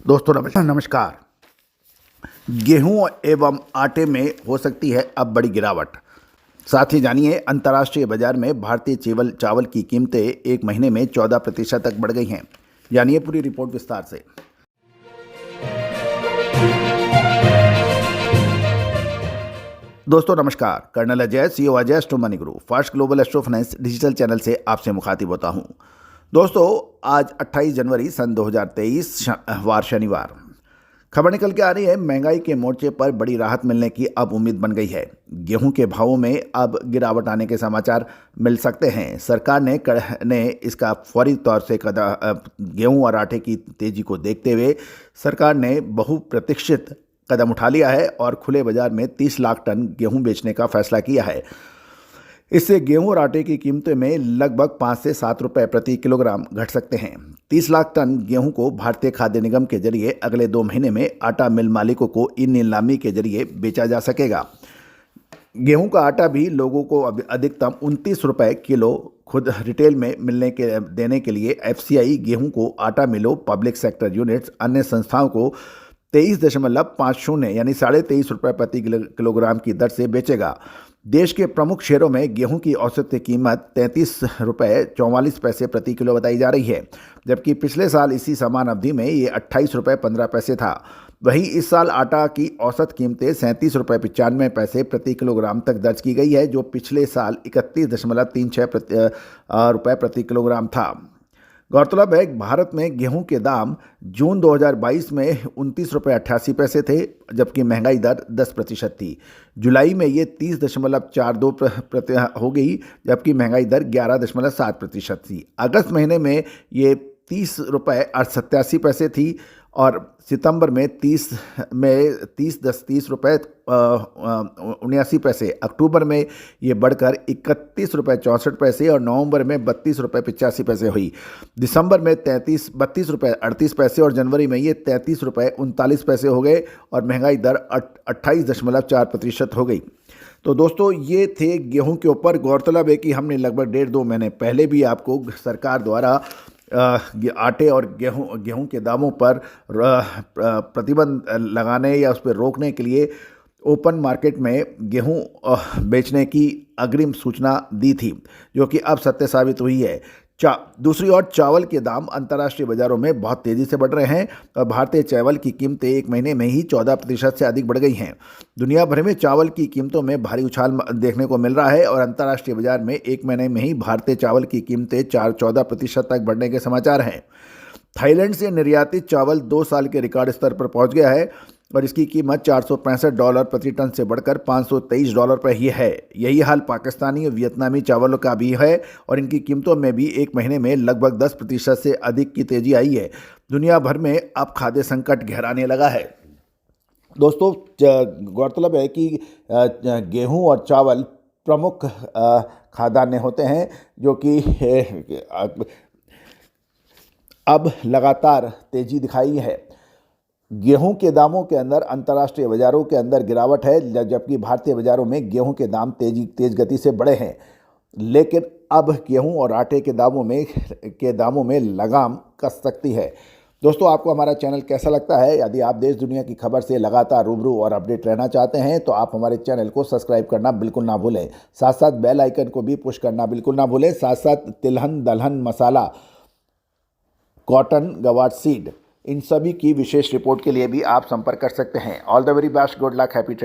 दोस्तों नमस्कार। गेहूं एवं आटे में हो सकती है अब बड़ी गिरावट। साथ ही जानिए अंतर्राष्ट्रीय बाजार में भारतीय चावल की कीमतें एक महीने में 14% तक बढ़ गई हैं। जानिए पूरी रिपोर्ट विस्तार से। दोस्तों नमस्कार। Colonel Ajay, CEO Ajay Astro Money Guru, Fast Global Astro Finance digital channel से आपसे मुखातिब होता हूं। दोस्तों आज 28 जनवरी सन 2023 वार शनिवार। खबर निकल के आ रही है, महंगाई के मोर्चे पर बड़ी राहत मिलने की अब उम्मीद बन गई है। गेहूं के भावों में अब गिरावट आने के समाचार मिल सकते हैं। सरकार ने इसका फौरी तौर से गेहूं और आटे की तेजी को देखते हुए सरकार ने बहुप्रतीक्षित कदम उठा लिया है और खुले बाजार में 30 लाख टन गेहूं बेचने का फैसला किया है। इससे गेहूं और आटे की कीमतों में लगभग 5 से 7 रुपए प्रति किलोग्राम घट सकते हैं। 30 लाख टन गेहूं को भारतीय खाद्य निगम के जरिए अगले 2 महीने में आटा मिल मालिकों को इन नीलामी के जरिए बेचा जा सकेगा। गेहूं का आटा भी लोगों को अधिकतम 29 रुपए किलो खुद रिटेल में देने के लिए एफसीआई गेहूं को आटा मिलों, पब्लिक सेक्टर यूनिट्स, अन्य संस्थाओं को 23.50 यानी 23.5 रुपये प्रति किलोग्राम की दर से बेचेगा। देश के प्रमुख शहरों में गेहूं की औसत कीमत 33.44 प्रति किलो बताई जा रही है, जबकि पिछले साल इसी समान अवधि में ये 28.15 था। वहीं इस साल आटा की औसत कीमतें 37.95 प्रति किलोग्राम तक दर्ज की गई है, जो पिछले साल 31.36 रुपये प्रति किलोग्राम था। गौरतलब है भारत में गेहूं के दाम जून 2022 में 29.88 थे, जबकि महंगाई दर 10% थी। जुलाई में ये 30.42 हो गई, जबकि महंगाई दर 11.7% थी। अगस्त महीने में ये 30.87 थी और सितंबर में 30 रुपये 79 अक्टूबर में ये बढ़कर 31.64 और नवंबर में 32.85 हुई। दिसंबर में 32.38 और जनवरी में ये 33.39 हो गए और महंगाई दर 28.4% हो गई। तो दोस्तों ये थे गेहूं के ऊपर। गौरतलब है कि हमने लगभग 1.5-2 महीने पहले भी आपको सरकार द्वारा आटे और गेहूं के दामों पर प्रतिबंध लगाने या उस पर रोकने के लिए ओपन मार्केट में गेहूं बेचने की अग्रिम सूचना दी थी, जो कि अब सत्य साबित हुई है। दूसरी ओर चावल के दाम अंतर्राष्ट्रीय बाजारों में बहुत तेजी से बढ़ रहे हैं और भारतीय चावल की कीमतें एक महीने में ही 14% से अधिक बढ़ गई हैं। दुनिया भर में चावल की कीमतों में भारी उछाल देखने को मिल रहा है और अंतर्राष्ट्रीय बाजार में एक महीने में ही भारतीय चावल की कीमतें 14% तक बढ़ने के समाचार हैं। थाईलैंड से निर्यातित चावल 2 साल के रिकॉर्ड स्तर पर पहुंच गया है और इसकी कीमत $465 प्रति टन से बढ़कर $523 पर ही है। यही हाल पाकिस्तानी और वियतनामी चावलों का भी है और इनकी कीमतों में भी एक महीने में लगभग 10% से अधिक की तेजी आई है। दुनिया भर में अब खाद्य संकट गहराने लगा है। दोस्तों गौरतलब है कि गेहूं और चावल प्रमुख खाद्यान्न होते हैं, जो कि अब लगातार तेजी दिखाई है। गेहूं के दामों के अंदर अंतर्राष्ट्रीय बाजारों के अंदर गिरावट है, जबकि भारतीय बाजारों में गेहूं के दाम तेज गति से बढ़े हैं। लेकिन अब गेहूं और आटे के दामों में लगाम कस सकती है। दोस्तों आपको हमारा चैनल कैसा लगता है? यदि आप देश दुनिया की खबर से लगातार रूबरू और अपडेट रहना चाहते हैं तो आप हमारे चैनल को सब्सक्राइब करना बिल्कुल ना भूलें। साथ साथ बेल आइकन को भी पुश करना बिल्कुल ना भूलें। साथ साथ तिलहन, दलहन, मसाला, कॉटन, गवार सीड, इन सभी की विशेष रिपोर्ट के लिए भी आप संपर्क कर सकते हैं। All the very best, good luck, happy trading.